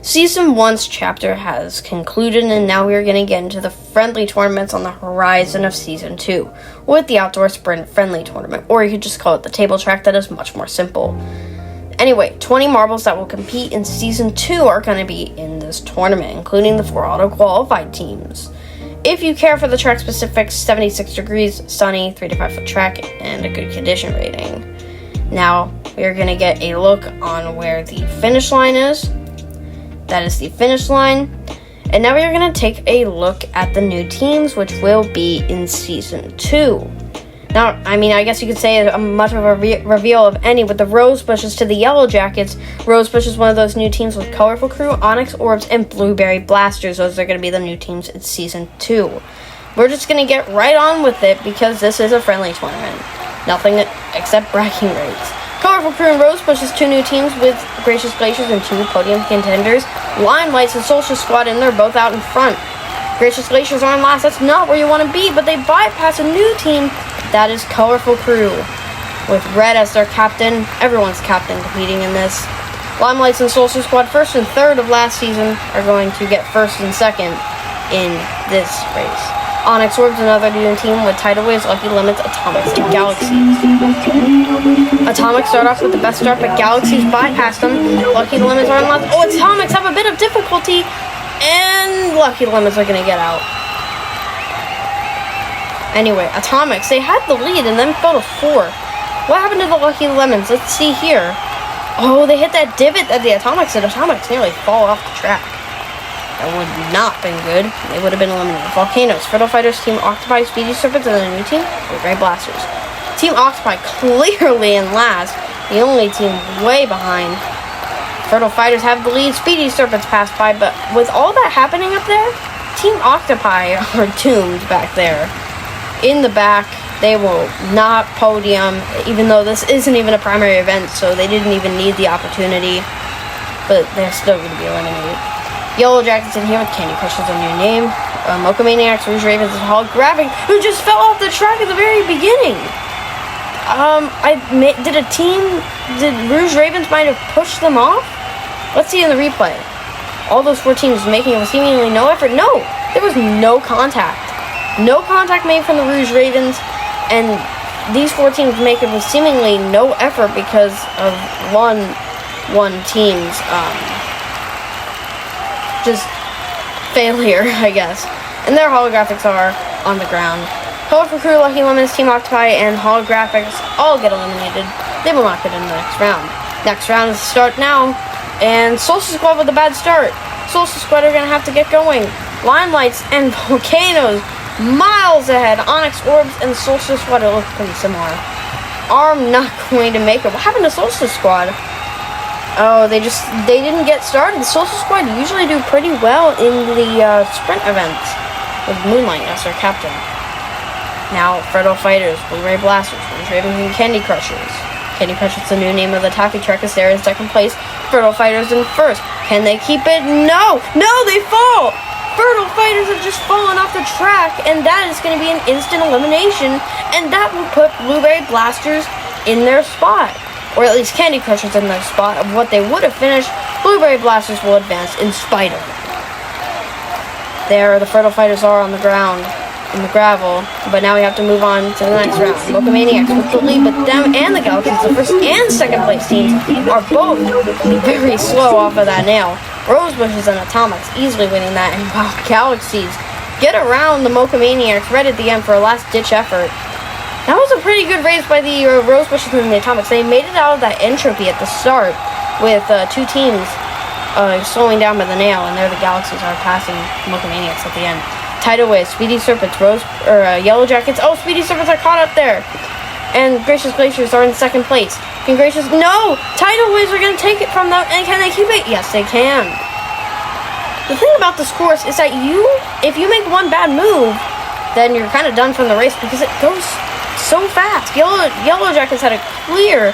Season 1's chapter has concluded, and now we are going to get into the friendly tournaments on the horizon of Season 2, with the Outdoor Sprint Friendly Tournament, or you could just call it the table track. That is much more simple. Anyway, 20 marbles that will compete in Season 2 are going to be in this tournament, including the 4 auto-qualified teams. If you care for the track specifics, 76 degrees, sunny, 3 to 5 foot track, and a good condition rating. Now, we are going to get a look on where the finish line is. That is the finish line. And now we are going to take a look at the new teams, which will be in Season 2. Now, I guess you could say much of a reveal of any, with the Rose Bushes to the Yellow Jackets. Rose Bush is one of those new teams with Colorful Crew, Onyx Orbs, and Blueberry Blasters. Those are going to be the new teams in Season 2. We're just going to get right on with it because this is a friendly tournament. Nothing except bragging rights. Colorful Crew and Rose Bush is 2 new teams with Gracious Glaciers and 2 podium contenders. Limelights and Solstice Squad, and they're both out in front. Gracious Glaciers are in last. That's not where you want to be, but they bypass a new team. That is Colorful Crew, with Red as their captain. Everyone's captain competing in this. Limelights and Solstice Squad, 1st and 3rd of last season, are going to get 1st and 2nd in this race. Onyx Orbs, another new team with Tidal Waves, Lucky Lemons, Atomics, and Galaxies. Atomics start off with the best start, but Galaxies bypass them. Lucky Lemons are in last. Oh, Atomics have a bit of difficulty, and Lucky Lemons are going to get out. Anyway, Atomics, they had the lead and then fell to 4. What happened to the Lucky Lemons? Let's see here. Oh, they hit that divot at the Atomics, and Atomics nearly fall off the track. That would not been good. They would have been eliminated. Volcanoes, Fertile Fighters, Team Octopi, Speedy Serpents, and the new team, Blueberry Blasters. Team Octopi clearly in last, the only team way behind. Fertile Fighters have the lead, Speedy Serpents passed by, but with all that happening up there, Team Octopi are doomed back there. In the back, they will not podium, even though this isn't even a primary event, so they didn't even need the opportunity, but they're still going to be eliminated. Yellow Jackets in here with Candy Crushers, a new name. Mocha-Maniacs, Rouge Ravens, and Holographic, who just fell off the track at the very beginning. Did Rouge Ravens might have pushed them off? Let's see in the replay. All those 4 teams making it with seemingly no effort. No, there was no contact. No contact made from the Rouge Ravens, and these 4 teams make it with seemingly no effort because of one team's just failure, I guess. And their holographics are on the ground. Colorful Crew, Lucky Lemons, Team Octopi, and holographics all get eliminated. They will not get in the next round. Next round is start now, and Solstice Squad with a bad start. Solstice Squad are going to have to get going. Limelights and Volcanoes miles ahead. Onyx Orbs and Solstice Squad look pretty similar. Arm not going to make it. What happened to Solstice Squad? Oh, they didn't get started. The Solstice Squad usually do pretty well in the sprint events with Moonlight as their captain. Now, Fertile Fighters, Blueberry Blasters, Rouge Ravens, and Candy Crushers. Candy Crushers is the new name of the Taffy Truck, is there in 2nd place. Fertile Fighters in 1st. Can they keep it? No! No, they fall! Fertile Fighters have just fallen off the track, and that is going to be an instant elimination, and that will put Blueberry Blasters in their spot. Or at least Candy Crushers in their spot of what they would have finished. Blueberry Blasters will advance in spite of it. There, the Fertile Fighters are on the ground, in the gravel, but now we have to move on to the next round. Mocha-Maniacs with the lead, but them and the Galaxies, the 1st and 2nd place teams, are both very slow off of that nail. Rose Bushes and Atomics easily winning that, and wow, Galaxies get around the Mocha-Maniacs right at the end for a last-ditch effort. That was a pretty good race by the Rose Bushes and the Atomics. They made it out of that entropy at the start with 2 teams slowing down by the nail, and there the Galaxies are passing Mocha-Maniacs at the end. Tidal Waves, Speedy Serpents, Yellow Jackets. Oh, Speedy Serpents are caught up there. And Gracious Glaciers are in 2nd place. Can Gracious... No! Tidal Waves are going to take it from them, and can they keep it? Yes, they can. The thing about this course is that if you make one bad move, then you're kind of done from the race because it goes so fast. Yellow Jackets had a clear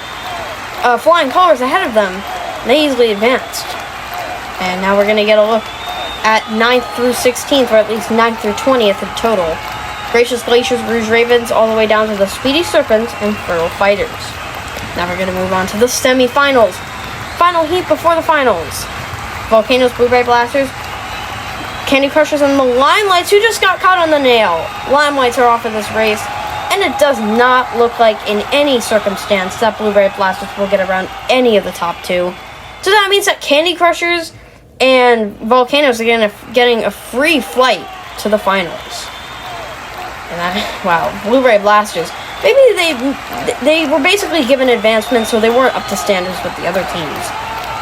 flying colors ahead of them. They easily advanced. And now we're going to get a look at 9th through 16th, or at least 9th through 20th in total. Gracious Glaciers, Rouge Ravens, all the way down to the Speedy Serpents and Fertile Fighters. Now we're going to move on to the semifinals. Final heat before the finals. Volcanoes, Blueberry Blasters, Candy Crushers, and the Limelights, who just got caught on the nail. Limelights are off of this race, and it does not look like in any circumstance that Blueberry Blasters will get around any of the top two. So that means that Candy Crushers and Volcanoes are getting a free flight to the finals. And wow, Blueberry Blasters. Maybe they were basically given advancements, so they weren't up to standards with the other teams.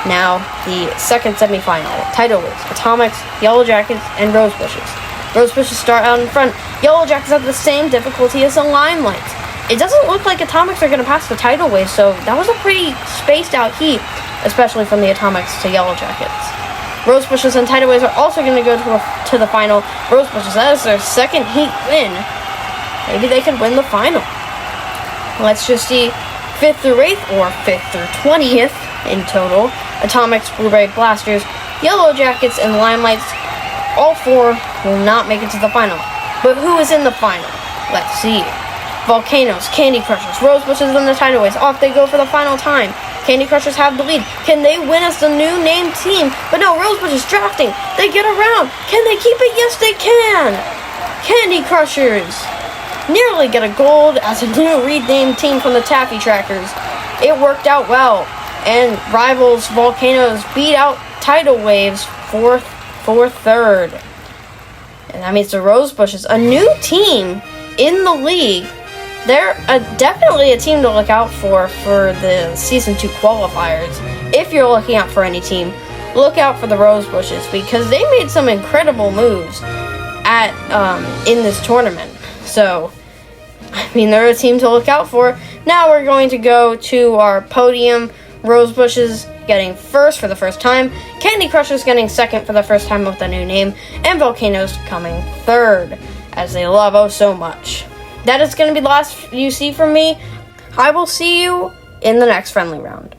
Now, the second semifinal. Tidal Waves, Atomics, Yellow Jackets, and Rose Bushes. Rose Bushes start out in front. Yellow Jackets have the same difficulty as the Limelights. It doesn't look like Atomics are going to pass the Tidal Waves, so that was a pretty spaced out heat, especially from the Atomics to Yellow Jackets. Rose Bushes and Tidal Waves are also going to go to the final. Rose Bushes, that is their second heat win. Maybe they could win the final. Let's just see 5th through 8th, or 5th through 20th in total. Atomics, Blueberry Blasters, Yellow Jackets, and Limelights, all 4 will not make it to the final. But who is in the final? Let's see. Volcanoes, Candy Crushers, Rose Bushes, and the Tidal Waves. Off they go for the final time. Candy Crushers have the lead. Can they win as the new named team? But no, Rose Bushes drafting. They get around. Can they keep it? Yes, they can. Candy Crushers nearly get a gold as a new renamed team from the Taffy Trackers. It worked out well, and rivals Volcanoes beat out Tidal Waves for third. And that means the Rose Bushes, a new team in the league. They're definitely a team to look out for the Season 2 qualifiers. If you're looking out for any team, look out for the Rose Bushes, because they made some incredible moves in this tournament. So, I mean, they're a team to look out for. Now we're going to go to our podium. Rose Bushes getting first for the first time. Candy Crushers getting second for the first time with a new name. And Volcanoes coming third, as they love oh so much. That is going to be the last you see from me. I will see you in the next friendly round.